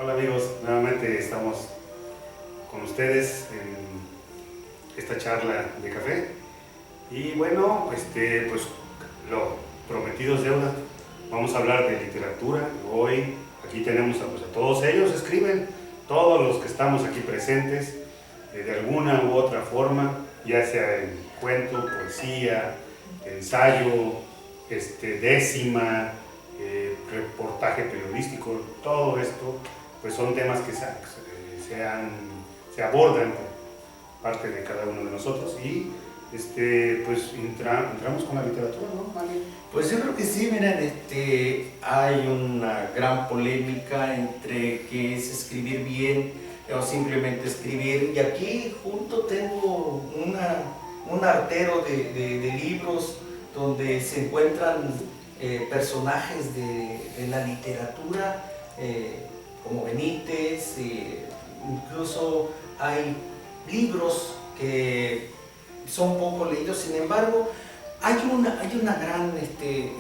Hola amigos, nuevamente estamos con ustedes en esta charla de café y bueno, pues lo prometido es deuda. Vamos a hablar de literatura. Hoy aquí tenemos a todos ellos, escriben, todos los que estamos aquí presentes, de alguna u otra forma, ya sea en cuento, poesía, ensayo, décima, reportaje periodístico, todo esto pues son temas que se abordan por parte de cada uno de nosotros y pues entramos con la literatura, ¿no, Mario? Pues yo creo que sí, miren, hay una gran polémica entre qué es escribir bien o simplemente escribir, y aquí junto tengo un artero de libros donde se encuentran personajes de la literatura, como Benítez, incluso hay libros que son poco leídos, sin embargo, hay una gran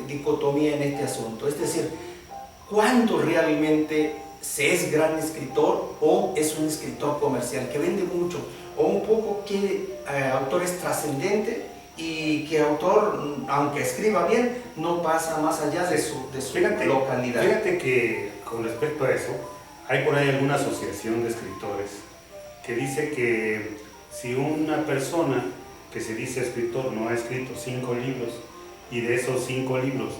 dicotomía en este asunto, es decir, ¿cuándo realmente se es gran escritor o es un escritor comercial que vende mucho? O un poco que autor es trascendente y que autor, aunque escriba bien, no pasa más allá de su localidad. Fíjate que con respecto a eso, hay por ahí alguna asociación de escritores que dice que si una persona que se dice escritor no ha escrito 5 libros y de esos 5 libros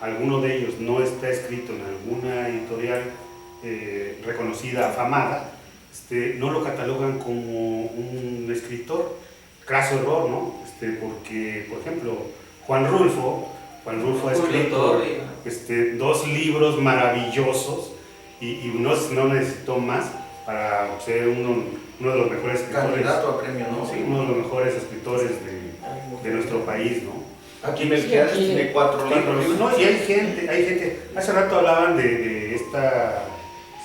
alguno de ellos no está escrito en alguna editorial reconocida, afamada, no lo catalogan como un escritor. Craso error, ¿no? Porque, por ejemplo, Juan Rulfo ha escrito 2 libros maravillosos y no necesitó más para ser uno de los mejores escritores. Candidato a premio, ¿no? Sí, uno de los mejores escritores de nuestro país, ¿no? Aquí Melquiades tiene 4 libros. No, y hay gente, hace rato hablaban de esta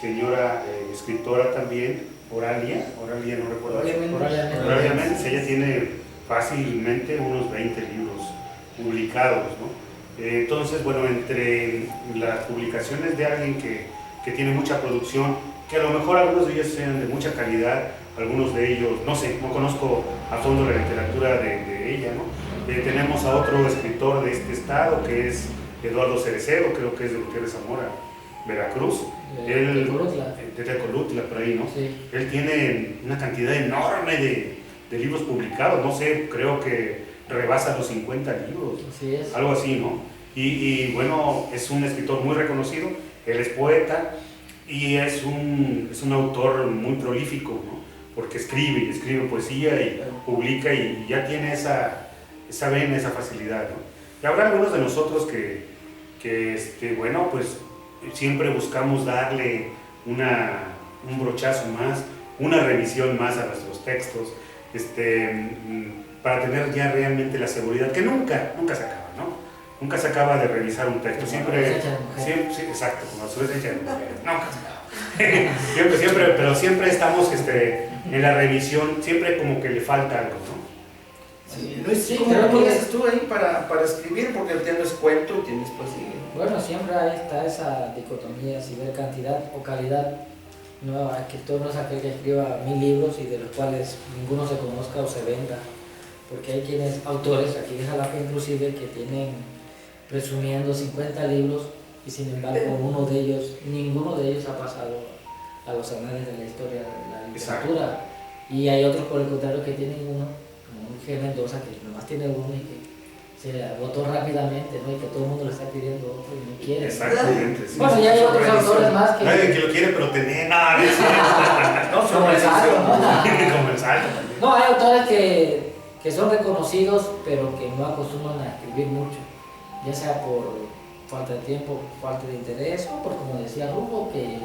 señora escritora también, Oralia, no recuerdo. Oralia Méndez, ella tiene fácilmente unos 20 libros publicados, ¿no? Entonces, bueno, entre las publicaciones de alguien que tiene mucha producción, que a lo mejor algunos de ellos sean de mucha calidad, algunos de ellos, no sé, no conozco a fondo la literatura de ella, ¿no? Tenemos a otro escritor de este estado, que es Eduardo Cerecero, creo que es de Gutiérrez Zamora, Veracruz. Él, de Tecolutla, por ahí, ¿no? Sí. Él tiene una cantidad enorme de libros publicados, no sé, creo que rebasa los 50 libros, así es. Algo así, ¿no? Y bueno, es un escritor muy reconocido, él es poeta y es un autor muy prolífico, ¿no? Porque escribe poesía y publica y ya tiene esa vena, esa facilidad, ¿no? Y habrá algunos de nosotros que bueno, pues siempre buscamos darle un brochazo más, una revisión más a nuestros textos, para tener ya realmente la seguridad, que nunca se acaba, ¿no? Nunca se acaba de revisar un texto, siempre, exacto, como su vez hecha de mujer, nunca se acaba. siempre estamos en la revisión, siempre como que le falta algo, ¿no? Sí, Luis, ¿cómo haces tú ahí para escribir? Porque tienes cuento y tienes poesía. Bueno, siempre ahí está esa dicotomía, si ver cantidad o calidad. No, escritor no es aquel que escriba 1000 libros y de los cuales ninguno se conozca o se venda, porque hay autores, aquí en Jalapa inclusive, que tienen presumiendo 50 libros y sin embargo ninguno de ellos ha pasado a los anales de la historia de la literatura. Exacto. Y hay otros por el contrario que tienen uno, como un G. Mendoza, que nomás tiene uno y que se agotó rápidamente, ¿no? Y que todo el mundo le está pidiendo otro y no quiere. Exactamente. Sí, bueno, ya hay otros autores más que... Nadie que lo quiere, pero tener nada de eso. Como el Salto, ¿no? Como el Salto. No, hay autores que son reconocidos, pero que no acostumbran a escribir mucho, ya sea por falta de tiempo, falta de interés, o por, como decía Rufo, que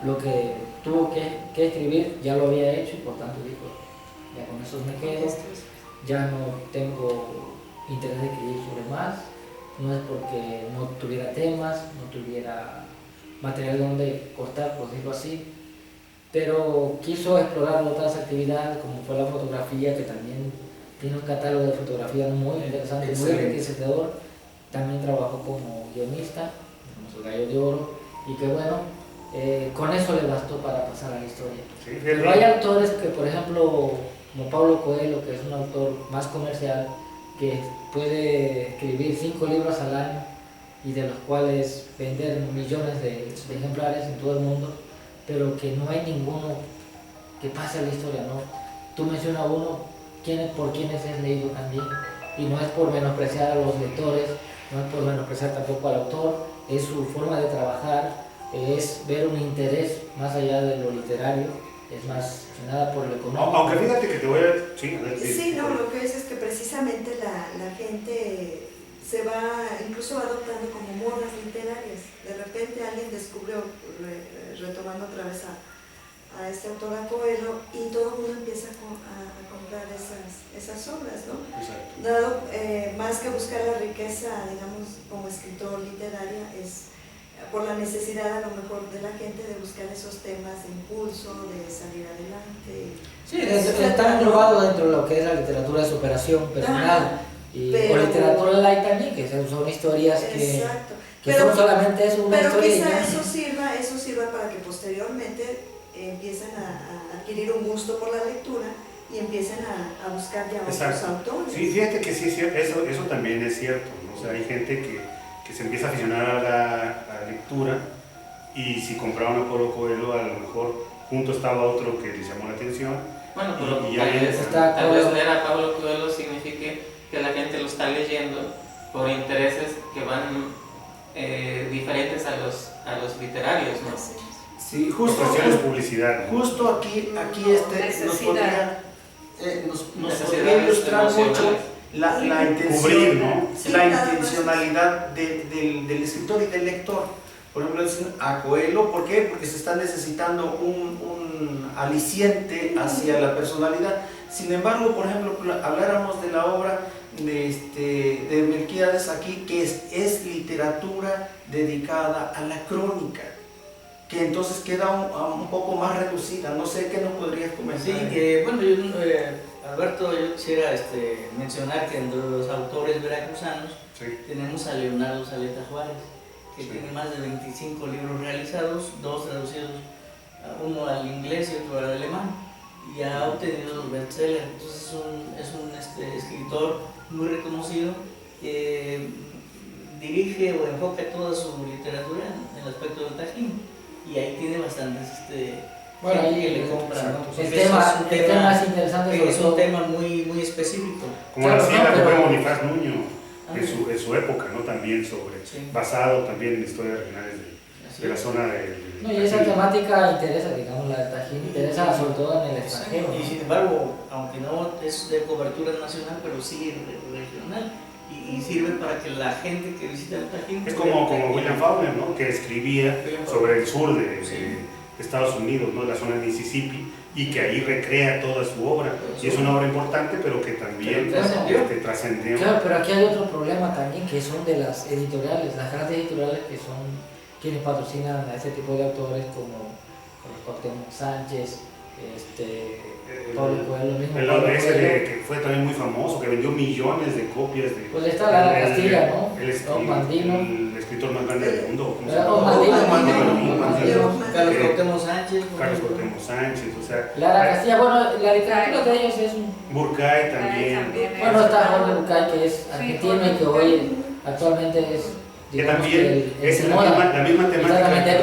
lo que tuvo que escribir ya lo había hecho y por tanto dijo, ya con eso me quedo, ya no tengo interés de escribir sobre más, no es porque no tuviera temas, no tuviera material donde cortar, por decirlo así, pero quiso explorar otras actividades como fue la fotografía, que también tiene un catálogo de fotografía muy interesante, muy enriquecedor. También trabajó como guionista, como El Gallo de Oro, y que bueno, con eso le bastó para pasar a la historia. Sí, Pero hay autores que, por ejemplo, como Paulo Coelho, que es un autor más comercial, que puede escribir 5 libros al año y de los cuales vender millones de ejemplares en todo el mundo, pero que no hay ninguno que pase a la historia, ¿no? Tú mencionas uno, por quienes es leído también, y no es por menospreciar a los lectores, no es por menospreciar tampoco al autor, es su forma de trabajar, es ver un interés más allá de lo literario, es más que nada por lo económico. Aunque fíjate que te voy a... Sí, no, lo que es que precisamente la gente se va, incluso va adoptando como modas literarias. De repente alguien descubrió, retomando otra vez a este autor, a Coelho, y todo el mundo empieza a comprar esas obras, ¿no? Exacto. Dado, más que buscar la riqueza, digamos, como escritor literaria, es por la necesidad a lo mejor de la gente de buscar esos temas de impulso, de salir adelante. Sí, está englobado dentro de lo que es la literatura de superación personal. O literatura light también, que son historias que son solamente eso, una pero historia. Quizá eso sirva para que posteriormente empiecen a adquirir un gusto por la lectura y empiecen a buscar ya otros autores. Sí, fíjate que sí es cierto, eso también es cierto, ¿no? O sea, hay gente que se empieza a aficionar a la lectura, y si compraban a Paulo Coelho, a lo mejor junto estaba otro que les llamó la atención. Bueno, pero y tal vez leer a Paulo Coelho signifique que la gente lo está leyendo por intereses que van diferentes a los literarios, ¿no? Sí, justo publicidad, ¿no? Justo aquí nos podría ilustrar mucho la intención, cubrir, ¿no? La intencionalidad del escritor y del lector. Por ejemplo, a Coelho, ¿por qué? Porque se está necesitando un aliciente hacia la personalidad. Sin embargo, por ejemplo, habláramos de la obra de Melquíades aquí, que es literatura dedicada a la crónica, que entonces queda un poco más reducida. No sé qué nos podrías comentar. Sí, bueno, Alberto, yo quisiera mencionar que entre los autores veracruzanos tenemos a Leonardo Saleta Juárez, que tiene más de 25 libros realizados, 2 traducidos, uno al inglés y otro al alemán, y ha obtenido los bestsellers. Entonces es un escritor muy reconocido, que dirige o enfoca toda su literatura en el aspecto del Tajín, y ahí tiene bastantes bueno, ahí que le compran, ¿no? El tema es interesante, es un tema muy, muy específico. Como decía la fue Bonifaz Nuño en su época, ¿no? También basado también en historias regionales de la zona del... No, y esa temática interesa, digamos, la del Tajín interesa sobre todo en el extranjero. Y sin embargo, aunque no es de cobertura nacional, pero sí regional, y sirve para que la gente que visita el Tajín... Es como William Faulkner, ¿no? Que escribía sobre el sur de Estados Unidos, ¿no? La zona de Mississippi, y que ahí recrea toda su obra. Y es una obra importante, pero que también trascendió. Claro, pero aquí hay otro problema también, que son de las editoriales, las grandes editoriales, que son quienes patrocinan a ese tipo de autores como Cuauhtémoc Sánchez, Paulo Coelho, mismo. El ese que fue también muy famoso, que vendió millones de copias de... Pues está Lara Castilla, ¿no? El escritor más grande del mundo. Carlos Cuauhtémoc Sánchez. O sea... Lara Castilla, bueno, la literatura de ellos es Burkay también. Bueno, está Jorge Burkay, que es argentino y que hoy actualmente es... Que también es la misma temática de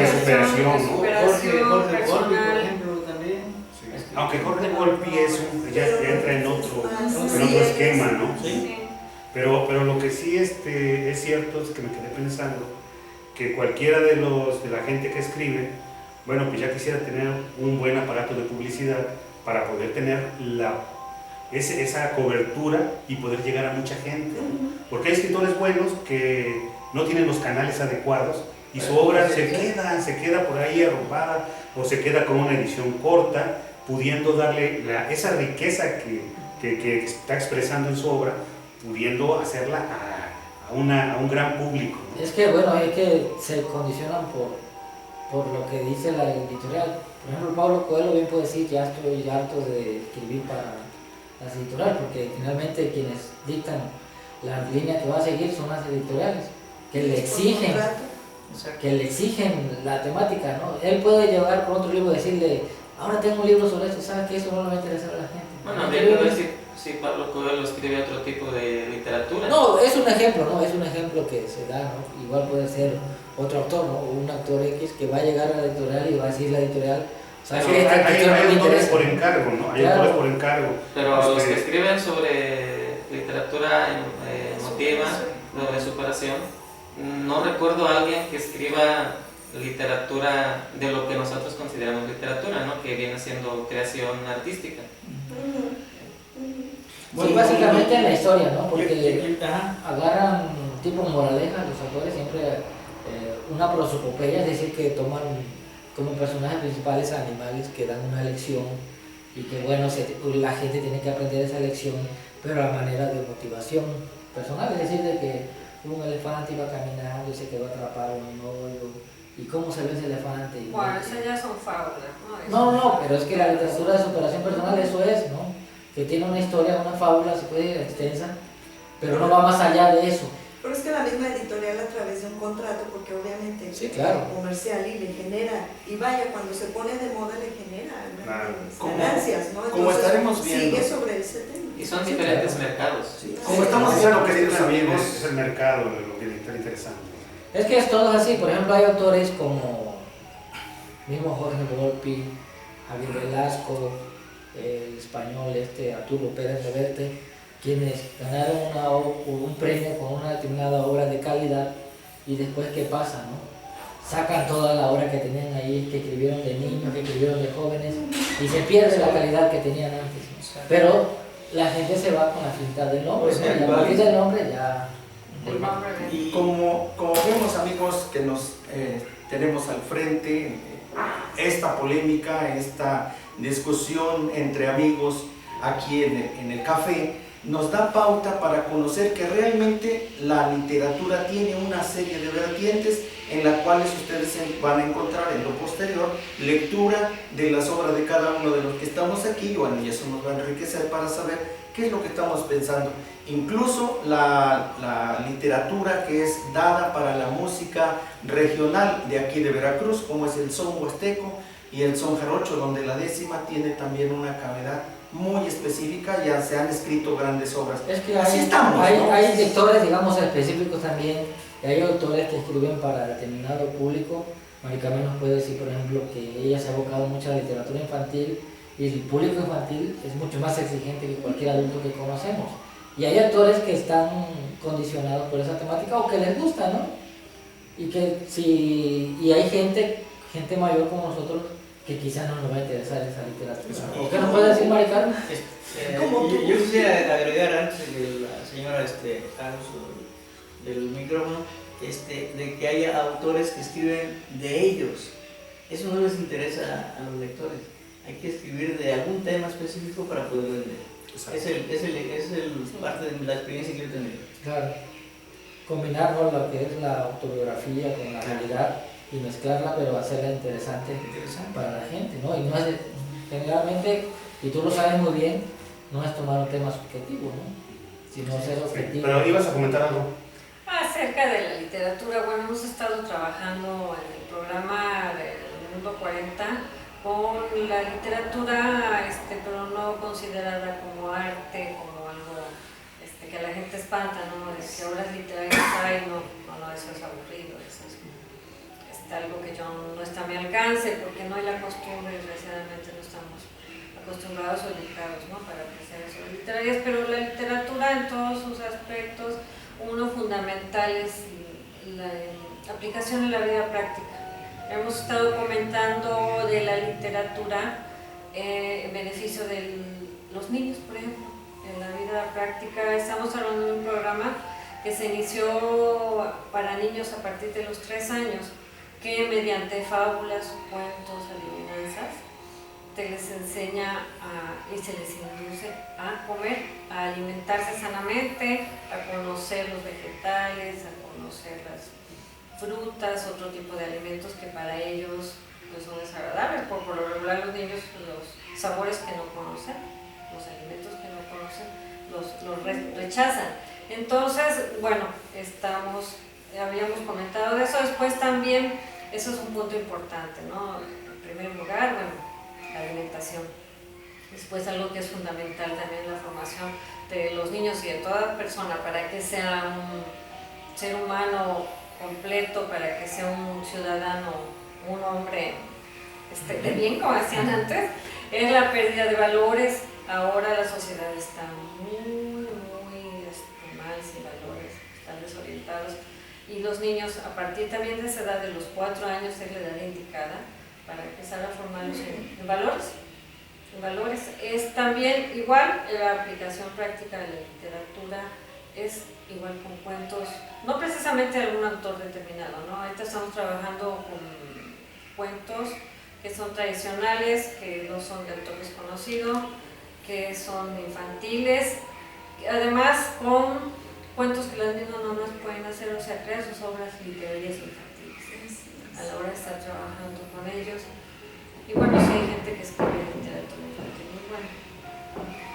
superación, ¿no? Jorge Volpi, por ejemplo, también. Aunque Jorge Volpi ya entra en otro esquema, ¿no? Sí. Pero lo que sí es cierto es que me quedé pensando que cualquiera de la gente que escribe, bueno, pues ya quisiera tener un buen aparato de publicidad para poder tener esa cobertura y poder llegar a mucha gente, porque hay escritores buenos que no tienen los canales adecuados y su obra se queda por ahí arrumbada, o se queda con una edición corta, pudiendo darle esa riqueza que está expresando en su obra, pudiendo hacerla a un gran público, ¿no? Es que bueno, es que se condicionan por lo que dice la editorial. Por ejemplo, Paulo Coelho bien puede decir: ya estoy harto de escribir para las editoriales, porque finalmente quienes dictan la línea que va a seguir son las editoriales, que le exigen que le exigen la temática, ¿no? Él puede llegar con otro libro y decirle, ahora tengo un libro sobre esto, ¿sabes qué? Eso no le va a interesar a la gente. Bueno, habría que ver si Pablo Coelho escribe otro tipo de literatura. No, es un ejemplo, ¿no? Es un ejemplo que se da, ¿no? Igual puede ser otro autor, ¿no? Un actor X que va a llegar a la editorial y va a decir la editorial, ¿sabes qué? Hay autores por encargo, ¿no? Hay autores por encargo. Pero los que escriben sobre literatura emotiva, de superación, no recuerdo a alguien que escriba literatura de lo que nosotros consideramos literatura, ¿no? Que viene siendo creación artística. Sí, básicamente en la historia, ¿no? Porque agarran tipo moraleja los autores siempre una prosopopeya, es decir, que toman como personajes principales a animales que dan una lección y que bueno, la gente tiene que aprender esa lección, pero a manera de motivación personal, es decir, de que un elefante iba caminando y se quedó atrapado en un hoyo, y cómo salió ese elefante. Bueno, esas ya son fábulas, ¿no? No, pero es que la literatura de superación personal eso es, ¿no? Que tiene una historia, una fábula, se puede ir extensa, pero no va más allá de eso. Pero es que la misma editorial a través de un contrato, porque obviamente sí, claro, comercial y le genera, y vaya, cuando se pone de moda le genera ganancias, ¿no? Como estaremos viendo. Sigue sobre ese tema. Y son diferentes mercados. Sí. Como estamos viendo, queridos amigos, es el mercado lo que está interesante. Es que es todo así, por ejemplo hay autores como mismo Jorge Volpi, Javier Velasco, el español Arturo Pérez Reverte, quienes ganaron un premio con una determinada obra de calidad y después ¿qué pasa? ¿No? Sacan toda la obra que tenían ahí, que escribieron de niños, que escribieron de jóvenes y se pierde la calidad que tenían antes, ¿no? Pero la gente se va con la finta del nombre, ¿no? Y a partir del nombre ya... Y como vemos, amigos, que nos tenemos al frente esta polémica, esta discusión entre amigos aquí en el café, nos da pauta para conocer que realmente la literatura tiene una serie de vertientes en las cuales ustedes van a encontrar en lo posterior lectura de las obras de cada uno de los que estamos aquí. Bueno, y eso nos va a enriquecer para saber qué es lo que estamos pensando. Incluso la literatura que es dada para la música regional de aquí de Veracruz, como es el son huasteco y el son jarocho, donde la décima tiene también una cavidad muy específica, ya se han escrito grandes obras. Es que así estamos, ¿no? Hay lectores, digamos, específicos también, y hay autores que escriben para determinado público. Maricamé nos puede decir, por ejemplo, que ella se ha abocado mucho a la literatura infantil, y el público infantil es mucho más exigente que cualquier adulto que conocemos. Y hay actores que están condicionados por esa temática o que les gusta, ¿no? Y hay gente mayor como nosotros que quizás no nos va a interesar esa literatura. ¿O qué nos puede decir Mari Carmen? Yo quisiera agregar antes de la señora Carlos del micrófono, de que haya autores que escriben de ellos. Eso no les interesa a los lectores. Hay que escribir de algún tema específico para poder vender. Es parte de la experiencia que yo he tenido. Claro. Combinar lo que es la autobiografía con la realidad y mezclarla, pero hacerla interesante para la gente, ¿no? Y no es generalmente, y tú lo sabes muy bien, no es tomar un tema subjetivo, ¿no? Sino ser objetivo. Pero ibas a comentar algo. Acerca de la literatura, bueno, hemos estado trabajando en el programa del Mundo 40 con la literatura, pero no considerada como arte, como algo que a la gente espanta, ¿no? De que obras literarias hay, no, eso es aburrido, eso es algo que no está a mi alcance, porque no hay la costumbre, desgraciadamente no estamos acostumbrados o educados, ¿no? Para apreciar esas literarias, pero la literatura en todos sus aspectos, uno fundamental es la aplicación en la vida práctica. Hemos estado comentando de la literatura en beneficio de los niños, por ejemplo, en la vida práctica. Estamos hablando de un programa que se inició para niños a partir de los 3 años, que mediante fábulas, cuentos, adivinanzas, te les enseña y se les induce a comer, a alimentarse sanamente, a conocer los vegetales, a conocer las frutas, otro tipo de alimentos que para ellos pues, son desagradables. Por lo regular los niños los sabores que no conocen, los alimentos que no conocen, los rechazan. Entonces, bueno, estamos habíamos comentado de eso. Después también, eso es un punto importante, ¿no? En primer lugar, bueno, la alimentación. Después algo que es fundamental también, la formación de los niños y de toda persona para que sea un ser humano completo, para que sea un ciudadano, un hombre de bien, como decían antes, es la pérdida de valores. Ahora la sociedad está muy mal, sin valores, están desorientados. Y los niños, a partir también de esa edad, de los 4 años, es la edad indicada para empezar a formarlos en valores. En valores. Es también igual la aplicación práctica de la literatura, es igual con cuentos, no precisamente de algún autor determinado, ¿no? Ahorita estamos trabajando con cuentos que son tradicionales, que no son de autor desconocido, que son infantiles, además con cuentos que las mismas mamás pueden hacer, o sea, crear sus obras literarias infantiles a la hora de estar trabajando con ellos. Y bueno, sí hay gente que escribe literatura infantil muy buena.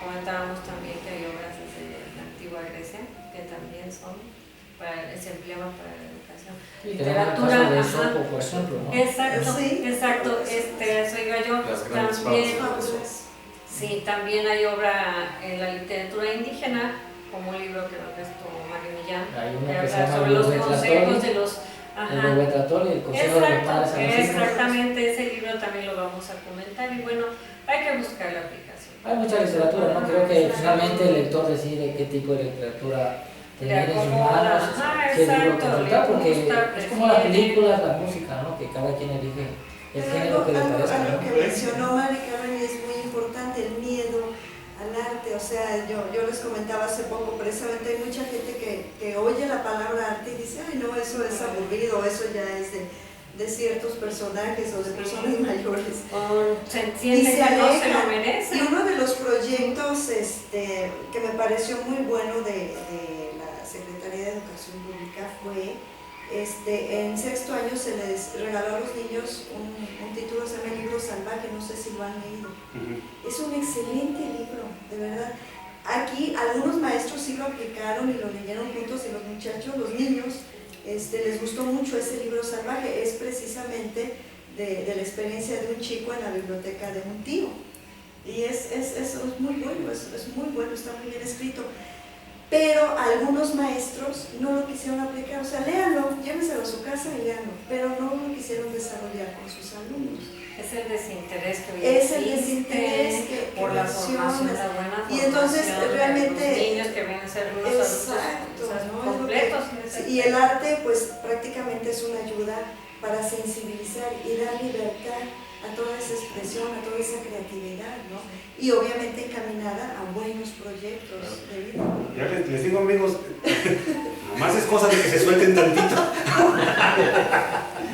Comentábamos también que hay obras desde la antigua Grecia que también se empleaban para la educación. Literatura de Esopo, por ejemplo, ¿no? Exacto, Sí. exacto, eso iba yo. Las grandes También, fábulas. sí, también hay obra en la literatura indígena, como un libro que esto Mario Millán, Hay uno que que se habla llama sobre los consejos de los... El Robetratorio y el Consejo de los Padres a los Hijos. Exactamente, ese libro también lo vamos a comentar y bueno, hay que buscar la aplicación. Hay mucha literatura, ¿no? Creo que finalmente el lector decide qué tipo de literatura tener en sus manos, qué libro consultar, porque es como las películas, la música, ¿no? Que cada quien elige el género que le parezca, algo ¿no? que mencionó Mari Carmen es muy importante, el miedo al arte. O sea, yo les comentaba hace poco, precisamente hay mucha gente que oye la palabra arte y dice, ay no, eso es aburrido, eso ya es de ciertos personajes o de personas mayores. Se entiende que no se lo merece. Y uno de los proyectos que me pareció muy bueno de la Secretaría de Educación Pública fue, en 6º año se les regaló a los niños un título, se llama El Libro Salvaje, no sé si lo han leído. Es un excelente libro, de verdad. Aquí algunos maestros sí lo aplicaron y lo leyeron juntos y los muchachos, los niños, les gustó mucho ese libro salvaje. Es precisamente de la experiencia de un chico en la biblioteca de un tío. Y es muy bueno, es muy bueno, está muy bien escrito. Pero algunos maestros no lo quisieron aplicar, o sea, léanlo, llévenselo a su casa y léanlo, pero no lo quisieron desarrollar con sus alumnos. Es el desinterés que hoy Es el existe desinterés que por la formación, la buena formación y entonces realmente de los niños que vienen a ser unos exacto, adultos, ¿no? completos. Y el arte pues prácticamente es una ayuda para sensibilizar y dar libertad a toda esa expresión, a toda esa creatividad, ¿no? Y obviamente encaminada a buenos proyectos de vida. Ya les digo, amigos, más es cosa de que se suelten tantito.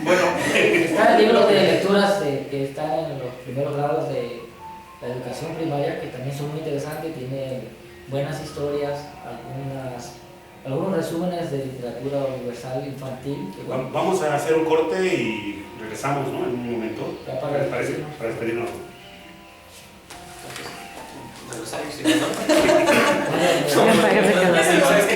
Bueno, Está el libro de lecturas que están en los primeros grados de la educación primaria, que también son muy interesantes, tiene buenas historias, algunos resúmenes de literatura universal infantil. Que, bueno, vamos a hacer un corte y regresamos, ¿no? En un momento. Ya para despedirnos. Regresamos, ¿sí, no? vaya,